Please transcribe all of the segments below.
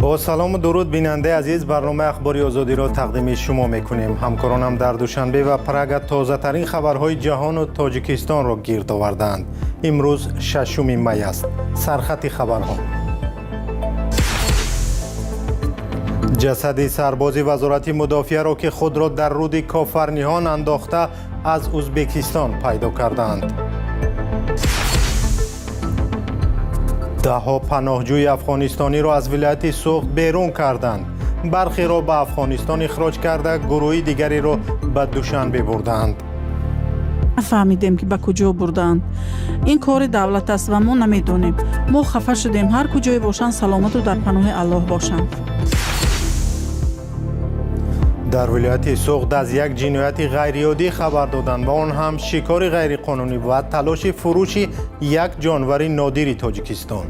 با سلام و درود بیننده عزیز، برنامه اخباری آزادی را تقدیم شما میکنیم. همکارانم در دوشنبه و پراگ تازه ترین خبرهای جهان و تاجیکستان را گرد آوردند. امروز 6 می است. سرخط خبرها: جسد سرباز وزارت مدافعه را که خود را در رود کافرنیهان انداخته از ازبکستان پیدا کردند. ده‌ها پناهجوی افغانستانی را از ولایت سوخت بیرون کردند. برخی را به افغانستان اخراج کرده، گروهی دیگری را به دوشنبه بردند. فهمیدیم که به کجا بردند. این کار دولت است و ما نمیدونیم. ما خفه شدیم. هر کجای باشند سلامت و در پناه الله باشند. در ولایت سوخت از یک جنایت غیرعادی خبر دادند و آن هم شکار غیرقانونی و تلاش فروش یک جانور نادر تاجیکستان.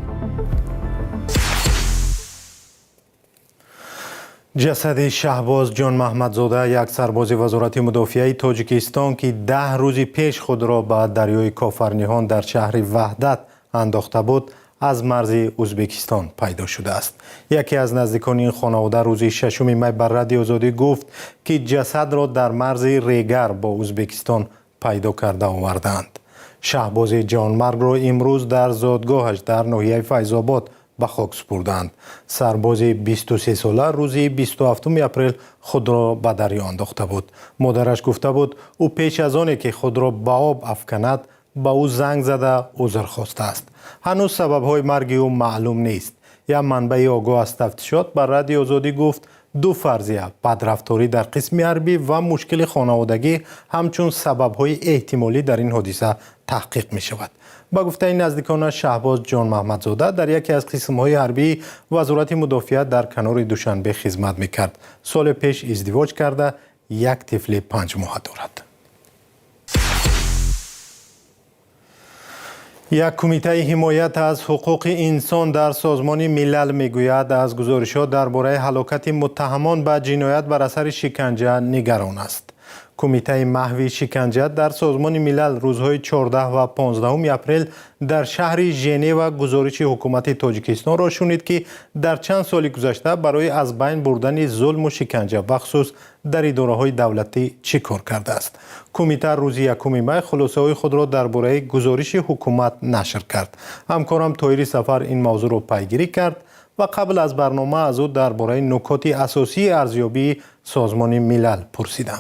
جسد شهباز جان محمدزاده، یک سرباز وزارت مدافعه تاجیکستان که 10 روز پیش خود را به دریای کافرنیهان در شهر وحدت انداخته بود، از مرز ازبکستان پیدا شده است. یکی از نزدیکان این خانواده روز 6 می بر رادیو آزادی گفت که جسد را در مرز ریگر با ازبکستان پیدا کرده آوردند. شهباز جانمرگ را امروز در زادگاهش در ناحیه فیض‌آباد به خاک سپردند. سرباز 23 ساله روز 27 اپریل خود را به دریا انداخته بود. مادرش گفته بود او پیش از آنکه که خود را به آب افکند با او زنگ زده عذر خواسته است. هنوز سبب‌های مرگ او معلوم نیست. یک منبع آگاه از تفتیشات بر رادیو آزادی گفت 2 فرضیه: بدرفتاری در قسم حربی و مشکل خانوادگی همچون سبب‌های احتمالی در این حادثه تحقیق می شود. با گفته نزدیکان شهباز جان محمدزاده در یکی از قسم‌های حربی وزارت مدافعه در کنار دوشنبه خدمت می‌کرد. سال پیش ازدواج کرده، یک طفل 5 ماهه دارد. یک کمیته حمایت از حقوق انسان در سازمان ملل میگوید از گزارشات درباره هلاکت متهمان به جنایت بر اثر شکنجه نگران است. کمیته محو شکنجه در سازمان ملل روزهای 14 و 15 اپریل در شهر ژنو گزارش حکومت تاجیکستان را شنید که در چند سال گذشته برای از بین بردن ظلم و شکنجه بخصوص در اداره‌های دولتی چه کار کرده است. کمیته روز 1 می خلاصه‌های خود را درباره گزارش حکومت نشر کرد. همکارم طاهری سفر این موضوع را پیگیری کرد و قبل از برنامه از او درباره نکات اساسی ارزیابی سازمان ملل پرسیدم.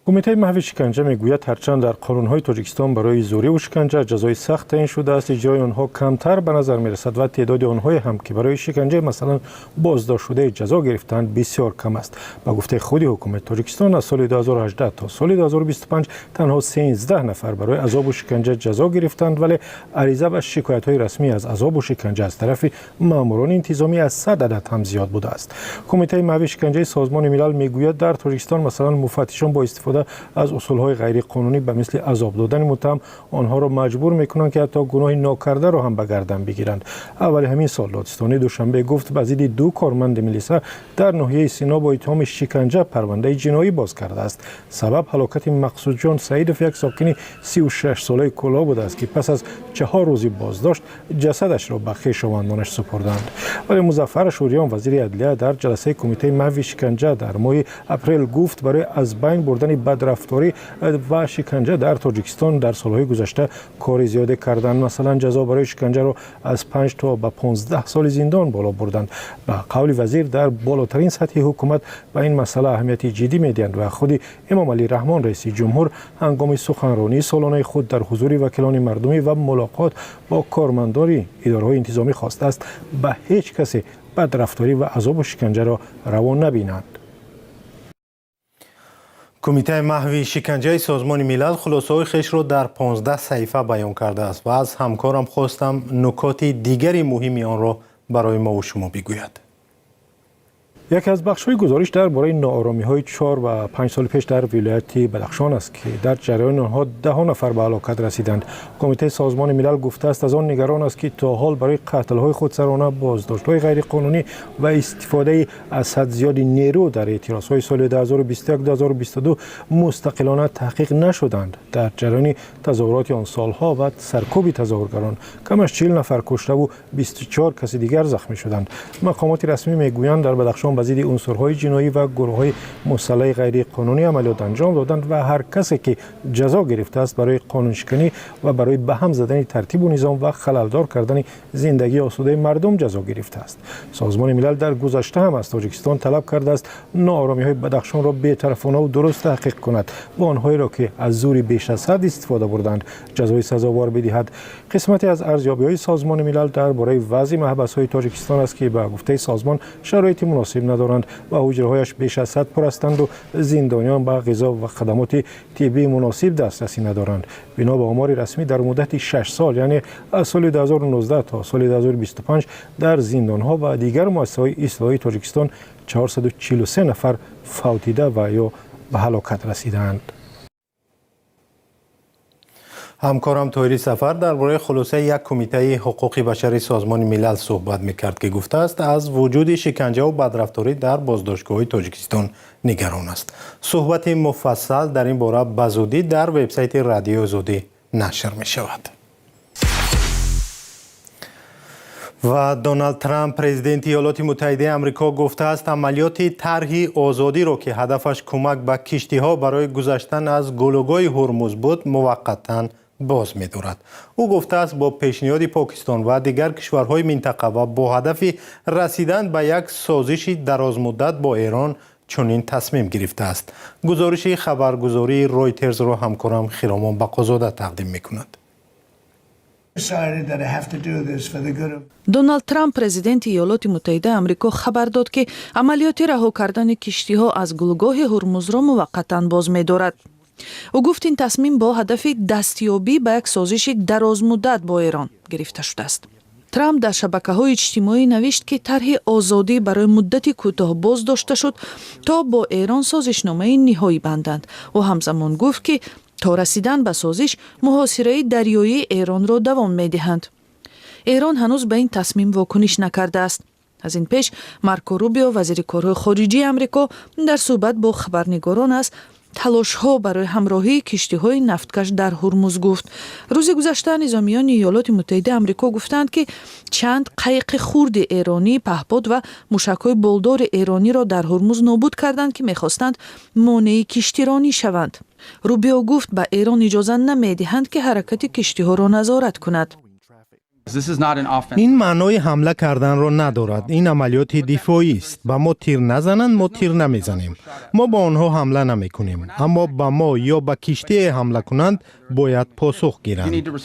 کمیته محو شکنجه میگوید هرچند در قانون‌های تاجیکستان برای زوری و شکنجه جزای سخت تعیین شده است، اجرای آنها کمتر به نظر میرسد و تعداد آنهای هم که برای شکنجه مثلا بازداشت شده جزا گرفتند بسیار کم است. با گفته خود حکومت تاجیکستان از سال 2018 تا سال 2025 تنها 13 نفر برای عذاب و شکنجه جزا گرفتند، ولی عریضه و شکایت‌های رسمی از عذاب و شکنجه از طرف ماموران انتظامی از 100 عدد هم زیاد بوده است. کمیته محو شکنجه سازمان ملل میگوید در تاجیکستان مثلا مفتشان با استفاده از اصولهای غیر قانونی به مثل عذاب دادن متهم آنها را مجبور میکنند که حتی گناه ناکرده را هم به گردن بگیرند. اول همین سال دادستانی دوشنبه گفت به ضد 2 کارمند ملیسا در ناحیه سینا با اتهام شکنجه پرونده جنایی باز کرده است. سبب هلاکت مقصود جان سعیدوف، یک ساکن 36 ساله کلا بوده است که پس از 4 روز بازداشت جسدش را به خویشاوندانش سپردند. ولی مظفر شوریان وزیر عدلیه در جلسه کمیته محو شکنجه در ماه اپریل گفت برای از بین بردن بدرفتاری و شکنجه در تاجیکستان در سالهای گذشته کار زیاده کردند. مثلا جزا برای شکنجه را از 5 تا به 15 سال زندان بالا بردند. به قول وزیر در بالاترین سطح حکومت به این مسئله اهمیت جدی میدهند و خود امام علی رحمان رئیس جمهور هنگام سخنرانی سالانه خود در حضور وکیلان مردمی و ملاقات با کارمندان اداره‌های انتظامی خواسته است به هیچ کسی بدرفتاری و عذاب و شکنجه را روا نبینند. کمیته محو شکنجه سازمان ملل خلاصه‌های خویش را در 15 صفحه بیان کرده است و از همکارم خواستم نکات دیگری مهم آن را برای ما و شما بگوید. یکی از بخش‌های گزارش درباره ناآرامی‌های 4 و 5 سال پیش در ولایت بدخشان است که در جریان آنها 10 نفر به هلاکت رسیدند. کمیته سازمان ملل گفته است از آن نگران است که تا حال برای قتل‌های خودسرانه، بازداشت‌های غیرقانونی و استفاده از حد زیاد نیرو در اعتراض‌های سال 2021-2022 مستقلانه تحقیق نشدند. در جریان تظاهرات آن سالها و سرکوب تظاهرگران کم از 40 نفر کشته و 24 کس دیگر زخمی شدند. مقامات رسمی میگویند در بدخشان به ضد عنصرهای جنایی و گروه‌های مسلح غیر قانونی عملیات انجام دادند و هر کسی که جزا گرفته است برای قانونشکنی و برای به هم زدن ترتیب و نظام و خللدار کردن زندگی آسوده مردم جزا گرفته است. سازمان ملل در گذشته هم از تاجیکستان طلب کرده است ناآرامی‌های بدخشان را بی‌طرفانه و درست تحقیق کند و آنهایی را که از زور بیش از حد استفاده بردند جزای سزاوار بدهد. قسمتی از ارزیابی‌های سازمان ملل درباره وضع محبس‌های تاجیکستان است که به گفته سازمان شرایط مناسب ندارند و حجره‌هایش بیش از حد پر هستند و زندانیان به غذا و خدمات طبی مناسب دسترسی ندارند. بنا به آمار رسمی در مدت 6 سال یعنی از سال 2019 تا سال 2025 در زندان‌ها و دیگر مؤسسه‌های اصلاحی تاجیکستان 443 نفر فوتیده و یا به هلاکت رسیدند. همکارم طاهری سفر درباره خلاصه یک کمیته حقوق بشری سازمان ملل صحبت میکرد که گفته است از وجود شکنجه و بدرفتاری در بازداشتگاه‌های تاجیکستان نگران است. صحبت مفصل در این باره به زودی در وبسایت رادیو آزادی نشر می شود. و دونالد ترامپ پرزیدنت ایالات متحده آمریکا گفته است عملیات طرح آزادی را که هدفش کمک به کشتی‌ها برای گذشتن از گلوگاه هرمز بود موقتاً باز می‌دارد. او گفته است با پیشنهاد پاکستان و دیگر کشورهای منطقه و با هدف رسیدن به یک سازش درازمدت با ایران چنین تصمیم گرفته است. گزارش خبرگزاری رویترز را همکارم خیرامان بقازاده تقدیم می‌کند. دونالد ترامپ پرزیدنت ایالات متحده آمریکا خبر داد که عملیات رها کردن کشتی‌ها از گلوگاه هرمز را موقتاً باز می‌دارد. او گفت این تصمیم با هدف دستیابی به یک سازش درازمدت با ایران گرفته شده است. ترامپ در شبکه‌های اجتماعی نوشت که طرح آزادی برای مدت کوتاه باز داشته شد تا با ایران سازشنامه نهایی بندند و همزمان گفت که تا رسیدن به سازش محاصره دریایی ایران را دوام می‌دهند. ایران هنوز به این تصمیم واکنش نکرده است. از این پیش مارکو روبیو وزیر کارهای خارجه آمریکا در صحبت با خبرنگاران است تلاش‌ها برای همراهی کشتی‌های نفتکش در هرمز گفت. روز گذشته نظامیان ایالات متحده آمریکا گفتند که چند قایق خرد ایرانی پهپاد و موشک‌های بالدار ایرانی را در هرمز نابود کردند که می‌خواستند مانع کشتیرانی شوند. روبیو گفت به ایران اجازه نمی‌دهند که حرکت کشتی‌ها را نظارت کند. این معنای حمله کردن را ندارد. این عملیات دفاعی است. با ما تیر نزنند ما تیر نمیزنیم. ما با آنها حمله نمی کنیم. اما با ما یا با کشتی حمله کنند باید پاسخ گیرند.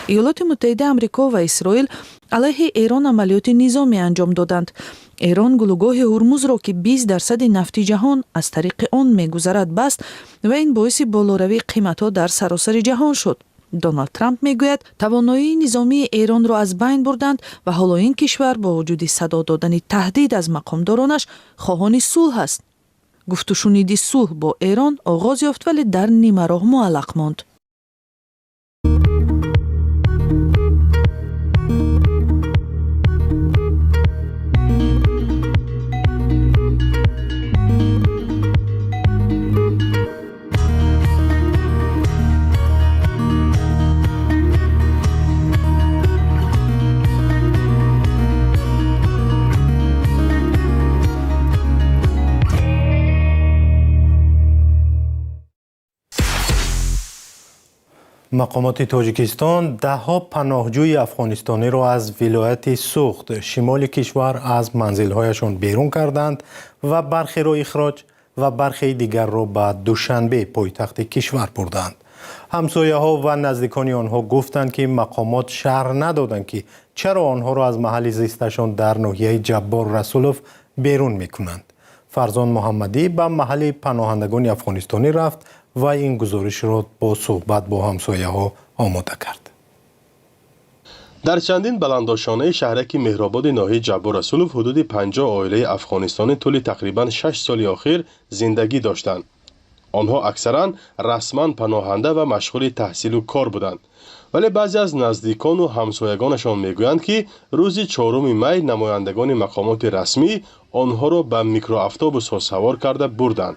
ایالات متحده آمریکا و اسرائیل علیه ایران عملیات نظامی انجام دادند. ایران گلوگاه هرمز را که 20% نفت جهان از طریق آن می‌گذرد بست و این باعث بالاروی قیمت‌ها در سراسر جهان شد. دونالد ترامپ میگوید توانایی نظامی ایران را از بین بردند و حالا این کشور با وجود صدا دادن تهدید از مقامدارانش خواهان صلح است. گفت و شنید صلح با ایران آغاز یافت ولی در نیمه راه معلق ماند. مقامات تاجیکستان ده‌ها پناهجوی افغانستانی را از ولایت سوخت شمال کشور از منزل‌هایشان بیرون کردند و برخی را اخراج و برخی دیگر را به دوشنبه پایتخت کشور بردند. همسایه‌ها و نزدیکان آنها گفتند که مقامات شرح ندادند که چرا آنها را از محل زیستشان در ناحیه جبار رسولوف بیرون می‌کنند. فرزان محمدی به محل پناهندگان افغانستانی رفت و این گزارش را با صحبت با همسایه‌ها آماده کرد. در چندین بلنداشانه شهرک مهرآباد ناحیه جبار رسولوف حدود 50 عائله افغانستانی طول تقریبا 6 سال اخیر زندگی داشتند. آنها اکثرا رسما پناهنده و مشغول تحصیل و کار بودند. ولی بعضی از نزدیکان و همسایگانشان میگویند که روز 4 می نمایندگان مقامات رسمی آنها را به میکرواتوبوس ها سوار کرده بردند.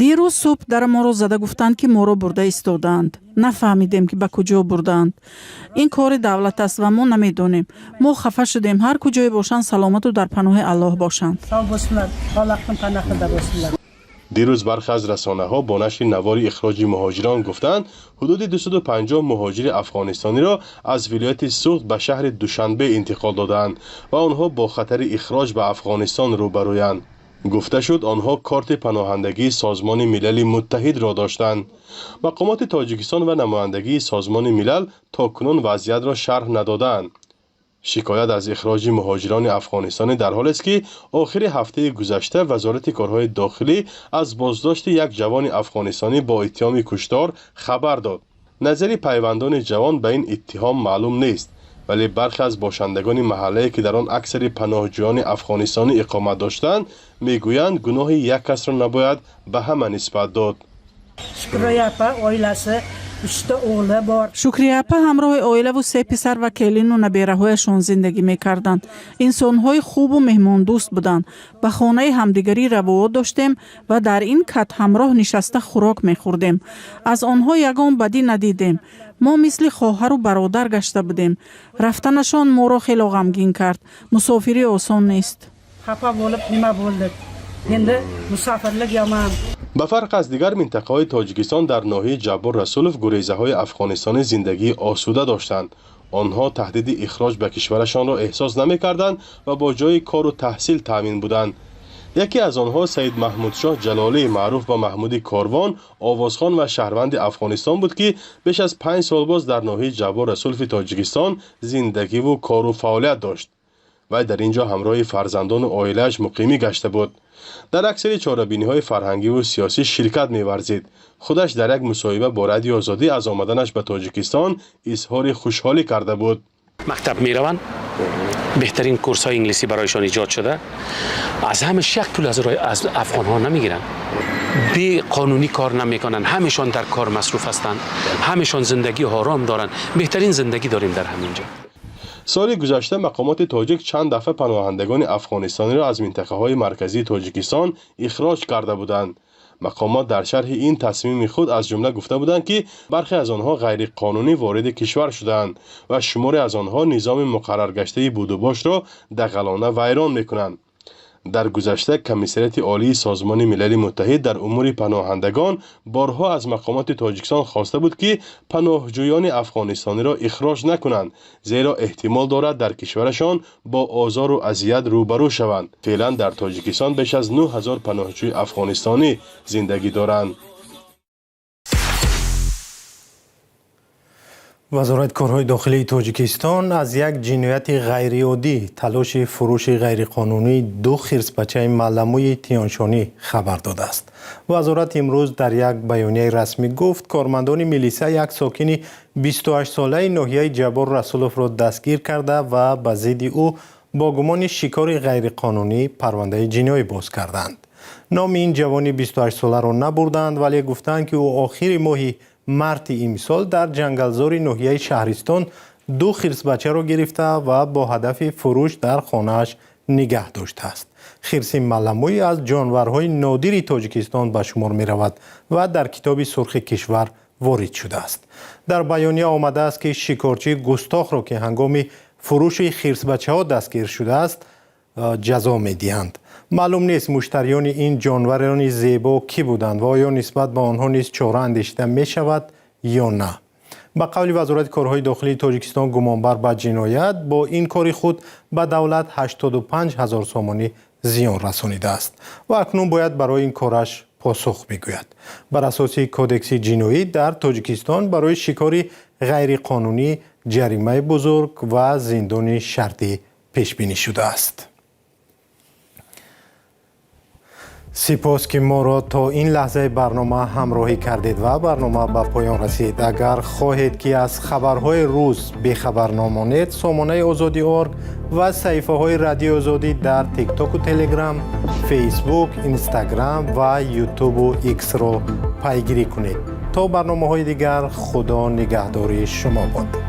дирӯз субҳ дар моро зада гуфтанд ки моро бурда истоданд. Нафаҳмидем ки ба куҷо бурданд. Ин кори давлат аст ва мо намедонем. Мо хафа шудем, ҳар куҷое бошанд саломату дар паноҳи Аллоҳ бошанд. دیروز برخی از رسانه‌ها با نشر نوار اخراج مهاجران گفتند حدود 250 مهاجر افغانستانی را از ولایت سوخت به شهر دوشنبه انتقال دادند و آنها با خطر اخراج به افغانستان روبرویند. گفته شد آنها کارت پناهندگی سازمان ملل متحد را داشتند. مقامات تاجیکستان و نمایندگی سازمان ملل تاکنون وضعیت را شرح ندادند. شکایت از اخراج مهاجران افغانستانی در حالی است که آخر هفته گذشته وزارت کارهای داخلی از بازداشت یک جوان افغانستانی با اتهام کشتار خبر داد. نظر پیوندان جوان به این اتهام معلوم نیست، ولی برخی از باشندگان محله که در آن اکثر پناهجویان افغانستانی اقامت داشتند میگویند گناه یک کس را نباید به همه نسبت داد. шукрияпа ҳамроҳи оилаву се писар ва келину набераҳояшон зиндагӣ мекарданд. инсонҳои хубу меҳмондӯст буданд. ба хонаи ҳамдигарӣ равоо доштем ва дар ин кат ҳамроҳ нишаста хӯрок мехӯрдем. аз онҳо ягон бадӣ надидем. мо мисли хоҳару бародар гашта будем. рафтанашон моро хело ғамгин кард. мусофирӣ осон нест. به فرق از دیگر منطقه‌های تاجیکستان در ناحیه جبار رسولوف گریزه‌های افغانستانی زندگی آسوده داشتند. آنها تهدید اخراج به کشورشان را احساس نمی‌کردند و با جای کار و تحصیل تامین بودند. یکی از آنها سید محمود شاه جلالی معروف به محمودی کاروان، آوازخوان و شهروند افغانستان بود که بیش از 5 سال باز در ناحیه جبار رسولوف تاجیکستان زندگی و کار و فعالیت داشت. و در اینجا همراه فرزندان و عائله‌اش مقیمی گشته بود. در اکثر چاره‌بینی‌های فرهنگی و سیاسی شرکت می‌ورزید. خودش در یک مصاحبه با رادیو آزادی از آمدنش به تاجیکستان اظهار خوشحالی کرده بود. مکتب میروند، بهترین کورس های انگلیسی برایشان ایجاد شده. از همش یک پول از افغان ها نمیگیرن. بی قانونی کار نمیکنن. همشان در کار مصروف هستند. همشان زندگی آرام دارن. بهترین زندگی داریم در همینجا. سال گذشته مقامات تاجیک چند دفعه پناهندگان افغانستانی را از منطقه‌های مرکزی تاجیکستان اخراج کرده بودند. مقامات در شرح این تصمیم خود از جمله گفته بودند که برخی از آنها غیر قانونی وارد کشور شدند و شماری از آنها نظام مقرر گشته بود و باش را دغلانه ویران میکنند. در گذشته کمیسریت عالی سازمان ملل متحد در امور پناهندگان بارها از مقامات تاجیکستان خواسته بود که پناهجویان افغانستانی را اخراج نکنند، زیرا احتمال دارد در کشورشان با آزار و اذیت روبرو شوند. فعلا در تاجیکستان بیش از 9000 پناهجوی افغانستانی زندگی دارند. وزارت کارهای داخلی تاجیکستان از یک جنایت غیرعادی تلاش فروش غیرقانونی 2 خرس بچه معلموی تیانشانی خبر داده است. وزارت امروز در یک بیانیه رسمی گفت کارمندان میلیسا یک ساکن 28 ساله ناحیه جبار رسولوف را دستگیر کرده و به ضد او با گمان شکار غیرقانونی پرونده جنایی باز کردند. نام این جوان 28 ساله را نبردند ولی گفتند که او آخر ماه مارت امسال در جنگلزار ناحیه شهرستان 2 خرس بچه را گرفته و با هدف فروش در خانه‌اش نگه داشته است. خرس معلموی از جانورهای نادر تاجیکستان به شمار می رود و در کتاب سرخ کشور وارد شده است. در بیانیه آمده است که شکارچی گستاخ را که هنگام فروش خرس بچه ها دستگیر شده است جزا می دهند. معلوم نیست مشتریان این جانوران زیبا کی بودند و آیا نسبت به آنها نیز چاره اندیشیده می شود یا نه. به قول وزارت کارهای داخلی تاجیکستان گمانبر به جنایت با این کار خود به دولت 85,000 سامانی زیان رسانیده است و اکنون باید برای این کارش پاسخ میگوید. بر اساس کودکس جنایی در تاجیکستان برای شکار غیرقانونی جریمه بزرگ و زندان شرطی پیش بینی شده است. سپاس که ما را تا این لحظه برنامه همراهی کردید و برنامه به پایان رسید. اگر خواهید که از خبرهای روز بی‌خبر نمانید، سامانه آزادی ارگ و صفحه های رادیو آزادی در تیک تاک و تلگرام، فیسبوک، اینستاگرام و یوتیوب و ایکس را پیگیری کنید. تا برنامه های دیگر، خدا نگهداری شما باد.